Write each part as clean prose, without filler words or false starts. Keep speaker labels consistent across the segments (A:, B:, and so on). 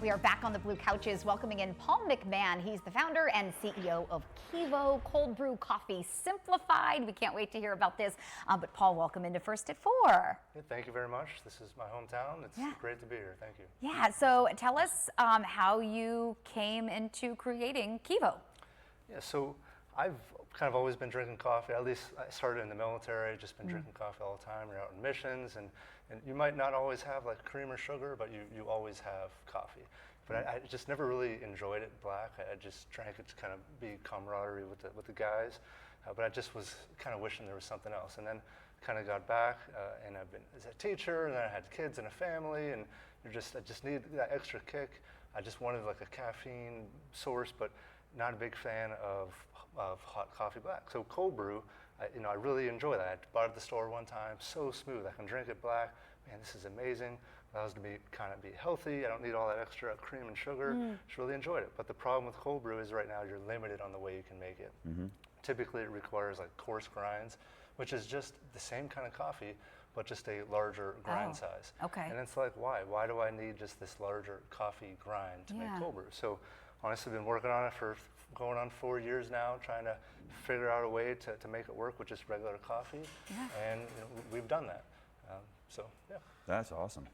A: We are back on the blue couches welcoming in Paul McMahon. He's the founder and CEO of KEVO Cold Brew Coffee Simplified. We can't wait to hear about this. But Paul, welcome into First at 4.
B: Yeah, thank you very much. This is my hometown. It's great to be here. Thank you.
A: Yeah, so tell us how you came into creating KEVO.
B: Yeah, so I've kind of always been drinking coffee. At least I started in the military, just been drinking coffee all the time. You're out in missions, and you might not always have like cream or sugar, but you always have coffee. But I just never really enjoyed it black. I just drank it to kind of be camaraderie with the guys. But I just was kind of wishing there was something else. And then kind of got back, and I've been as a teacher, and then I had kids and a family, and I just needed that extra kick. I just wanted like a caffeine source, but not a big fan of hot coffee black. So cold brew, I really enjoy that. I bought it at the store one time, so smooth. I can drink it black. Man, this is amazing. Allows me to kind of be healthy. I don't need all that extra cream and sugar. Just really enjoyed it. But the problem with cold brew is right now you're limited on the way you can make it. Typically it requires like coarse grinds, which is just the same kind of coffee, but just a larger grind size.
A: Okay.
B: And it's like, why? Why do I need just this larger coffee grind to make cold brew? So honestly, I've been working on it for going on 4 years now, trying to figure out a way to make it work with just regular coffee. And we've done that. So, yeah.
C: That's awesome.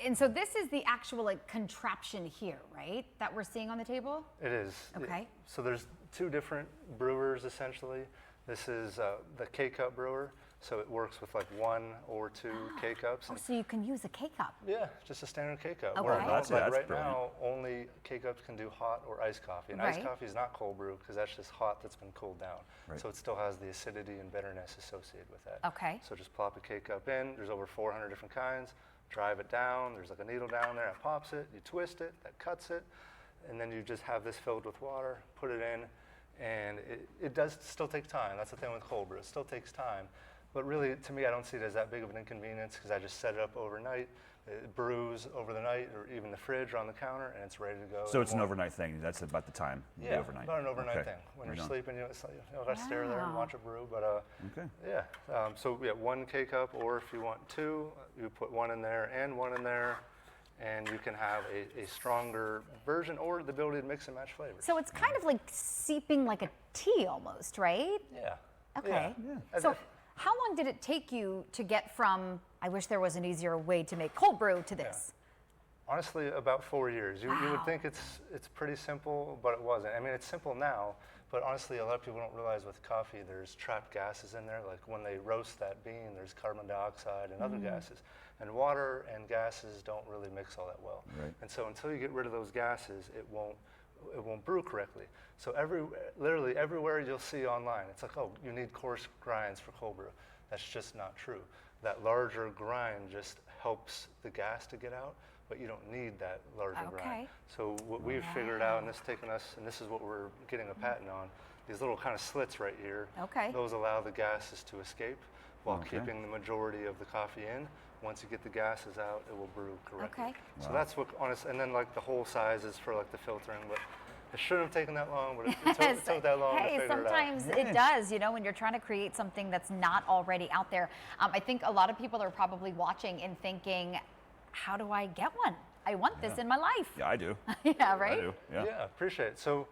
A: And so this is the actual like contraption here, right? That we're seeing on the table?
B: It is.
A: Okay.
B: So there's two different brewers essentially. This is the K-Cup brewer. So it works with like 1 or 2 K-Cups.
A: Oh, so you can use a K-Cup?
B: Yeah, just a standard K-Cup.
A: Okay.
C: That's
B: right
C: brilliant.
B: now, only K-Cups can do hot or iced coffee. And iced coffee is not cold brew because that's just hot that's been cooled down. So it still has the acidity and bitterness associated with that.
A: Okay.
B: So just plop a K-Cup in. There's over 400 different kinds. Drive it down. There's like a needle down there that pops it. You twist it, that cuts it. And then you just have this filled with water, put it in. And it does still take time. That's the thing with cold brew. It still takes time. But really, to me, I don't see it as that big of an inconvenience because I just set it up overnight. It brews over the night, or even the fridge or on the counter, and it's ready to go.
C: So it's an overnight thing. That's about the time.
B: Yeah,
C: overnight.
B: about an overnight thing. When
C: Right
B: you're
C: on.
B: sleeping, you got to stare there and watch it brew. But yeah, so 1 K-Cup, or if you want 2, you put 1 in there and 1 in there, and you can have a stronger version or the ability to mix and match flavors.
A: So it's kind of like seeping like a tea almost, right?
B: Yeah.
A: Okay.
B: Yeah.
A: So how long did it take you to get from, I wish there was an easier way to make cold brew to this?
B: Honestly, about 4 years. You would think it's pretty simple, but it wasn't. I mean, it's simple now, but honestly, a lot of people don't realize with coffee, there's trapped gases in there. Like when they roast that bean, there's carbon dioxide and other gases. And water and gases don't really mix all that well.
C: Right.
B: And so until you get rid of those gases, it won't brew correctly. So literally everywhere you'll see online, it's like, oh, you need coarse grinds for cold brew. That's just not true. That larger grind just helps the gas to get out, but you don't need that larger grind. So what we've figured out, and this is what we're getting a patent on, these little kind of slits right here.
A: Okay.
B: Those allow the gases to escape while keeping the majority of the coffee in. Once you get the gases out, it will brew correctly.
A: Okay.
B: So that's what, and then like the whole size is for like the filtering, but it shouldn't have taken that long, but it took that long to figure it out.
A: Sometimes it does, when you're trying to create something that's not already out there. I think a lot of people are probably watching and thinking, how do I get one? I want this in my life.
C: Yeah, I do.
A: Yeah, right?
C: I do. Yeah.
B: Yeah, appreciate it. So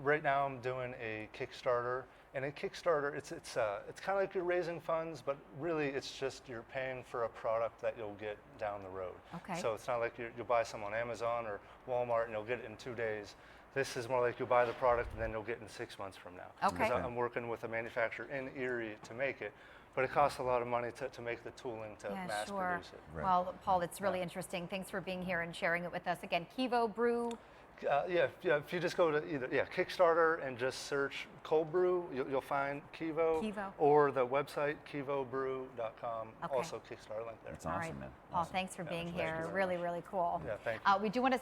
B: right now I'm doing a Kickstarter, and a Kickstarter, it's kind of like you're raising funds, but really it's just you're paying for a product that you'll get down the road.
A: Okay.
B: So it's not like you'll buy some on Amazon or Walmart and you'll get it in 2 days. This is more like you'll buy the product and then you'll get it in 6 months from now.
A: Okay.
B: So I'm working with a manufacturer in Erie to make it, but it costs a lot of money to make the tooling to mass produce it.
C: Right.
A: Well, Paul, it's really interesting. Thanks for being here and sharing it with us. Again, KEVO Brew.
B: If you just go to either Kickstarter and just search cold brew, you'll find KEVO. Or the website KEVObrew.com.
A: Okay.
B: Also Kickstarter link there.
C: That's
A: All
C: awesome,
A: right.
C: man.
A: Paul,
C: Awesome.
A: thanks for being
B: thank
A: here.
B: you very
A: Really, really cool.
B: Yeah, thank you.
A: We do want to